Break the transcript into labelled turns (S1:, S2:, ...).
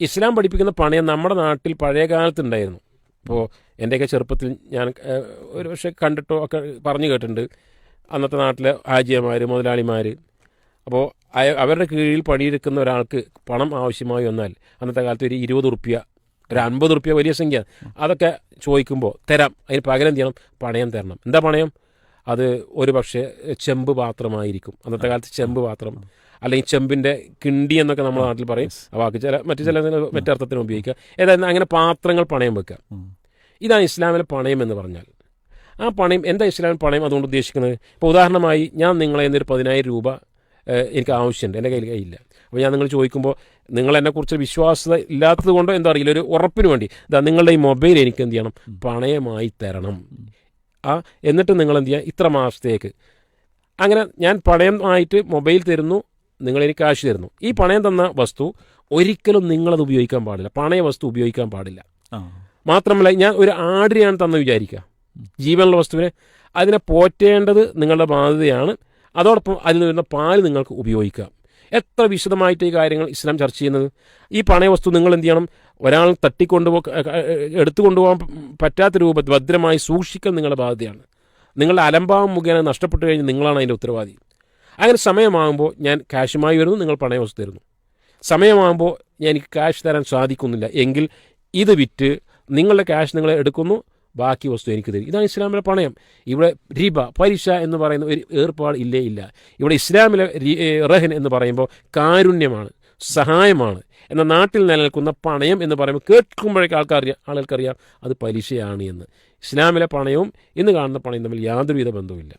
S1: ഇസ്ലാം പഠിപ്പിക്കുന്ന പണയം നമ്മുടെ നാട്ടിൽ പഴയ കാലത്തുണ്ടായിരുന്നു. ഇപ്പോൾ എൻ്റെയൊക്കെ ചെറുപ്പത്തിൽ ഞാൻ ഒരു പക്ഷേ കണ്ടിട്ടോ ഒക്കെ പറഞ്ഞു കേട്ടിട്ടുണ്ട്. അന്നത്തെ നാട്ടിലെ ഹാജിയമാർ, മുതലാളിമാർ, അപ്പോൾ അവരുടെ കീഴിൽ പണിയെടുക്കുന്ന ഒരാൾക്ക് പണം ആവശ്യമായി വന്നാൽ അന്നത്തെ കാലത്ത് ഒരു 20 റുപ്യ, ഒരു 50 റുപ്യ വലിയ സംഖ്യ, അതൊക്കെ ചോദിക്കുമ്പോൾ തരാം, അതിന് പകരം എന്ത് ചെയ്യണം, പണയം തരണം. എന്താ പണയം? അത് ഒരു പക്ഷേ ചെമ്പ് പാത്രമായിരിക്കും. അന്നത്തെ കാലത്ത് ചെമ്പ് പാത്രം, അല്ലെങ്കിൽ ചെമ്പിൻ്റെ കിണ്ടി എന്നൊക്കെ നമ്മുടെ നാട്ടിൽ പറയും. ആ വാക്ക് ചില മറ്റർത്ഥത്തിന് ഉപയോഗിക്കുക. ഏതായാലും അങ്ങനെ പാത്രങ്ങൾ പണയം വെക്കുക. ഇതാണ് ഇസ്ലാമിലെ പണയം എന്ന് പറഞ്ഞാൽ. ആ പണയം എന്താ ഇസ്ലാമിൽ പണയം അതുകൊണ്ട് ഉദ്ദേശിക്കുന്നത്? ഇപ്പോൾ ഉദാഹരണമായി ഞാൻ നിങ്ങളെ ഒരു 10,000 രൂപ എനിക്ക് ആവശ്യമുണ്ട്, എൻ്റെ കയ്യിലില്ല. അപ്പോൾ ഞാൻ നിങ്ങൾ ചോദിക്കുമ്പോൾ നിങ്ങൾ എന്നെക്കുറിച്ച് വിശ്വാസത ഇല്ലാത്തത് കൊണ്ടോ എന്താ അറിയില്ല, ഒരു ഉറപ്പിന് വേണ്ടി ഇതാ നിങ്ങളുടെ ഈ മൊബൈൽ എനിക്ക് എന്ത് ചെയ്യണം, പണയമായി തരണം. എന്നിട്ട് നിങ്ങൾ എന്ത് ചെയ്യുക, ഇത്ര മാസത്തേക്ക്. അങ്ങനെ ഞാൻ പണയമായിട്ട് മൊബൈൽ തരുന്നു, നിങ്ങളെനിക്ക് കാശ് തരുന്നു. ഈ പണയം തന്ന വസ്തു ഒരിക്കലും നിങ്ങളത് ഉപയോഗിക്കാൻ പാടില്ല, പണയ വസ്തു ഉപയോഗിക്കാൻ പാടില്ല. മാത്രമല്ല, ഞാൻ ഒരു ആടിനെയാണ് തന്നു വിചാരിക്കുക, ജീവനുള്ള വസ്തുവിനെ, അതിനെ പോറ്റേണ്ടത് നിങ്ങളുടെ ബാധ്യതയാണ്. അതോടൊപ്പം അതിൽ നിന്ന് വരുന്ന പാല് നിങ്ങൾക്ക് ഉപയോഗിക്കാം. എത്ര വിശദമായിട്ട് ഈ കാര്യങ്ങൾ ഇസ്ലാം ചർച്ച ചെയ്യുന്നത്. ഈ പണയ വസ്തു നിങ്ങൾ എന്ത് ചെയ്യണം, ഒരാൾ എടുത്തു കൊണ്ടുപോകാൻ പറ്റാത്ത രൂപത്തിൽ ഭദ്രമായി സൂക്ഷിക്കൽ നിങ്ങളുടെ ബാധ്യതയാണ്. നിങ്ങളുടെ അലംഭാവം മുഖേന നഷ്ടപ്പെട്ടു കഴിഞ്ഞാൽ നിങ്ങളാണ് അതിൻ്റെ ഉത്തരവാദി. അങ്ങനെ സമയമാകുമ്പോൾ ഞാൻ ക്യാഷുമായി വരുന്നു, നിങ്ങൾ പണയ വസ്തു തരുന്നു. സമയമാകുമ്പോൾ എനിക്ക് ക്യാഷ് തരാൻ സാധിക്കുന്നില്ല എങ്കിൽ ഇത് വിറ്റ് നിങ്ങളുടെ ക്യാഷ് നിങ്ങൾ എടുക്കുന്നു, ബാക്കി വസ്തു എനിക്ക് തരും. ഇതാണ് ഇസ്ലാമിലെ പണയം. ഇവിടെ റിബ, പലിശ എന്ന് പറയുന്ന ഒരു ഏർപ്പാട് ഇല്ല. ഇവിടെ ഇസ്ലാമിലെ റഹൻ എന്ന് പറയുമ്പോൾ കാരുണ്യമാണ്, സഹായമാണ്. എന്നാൽ നാട്ടിൽ നിലനിൽക്കുന്ന പണയം എന്ന് പറയുമ്പോൾ കേൾക്കുമ്പോഴേക്ക് ആളുകൾക്കറിയാം അത് പലിശയാണ് എന്ന്. ഇസ്ലാമിലെ പണയവും ഇന്ന് കാണുന്ന പണയം തമ്മിൽ യാതൊരുവിധ ബന്ധവുമില്ല.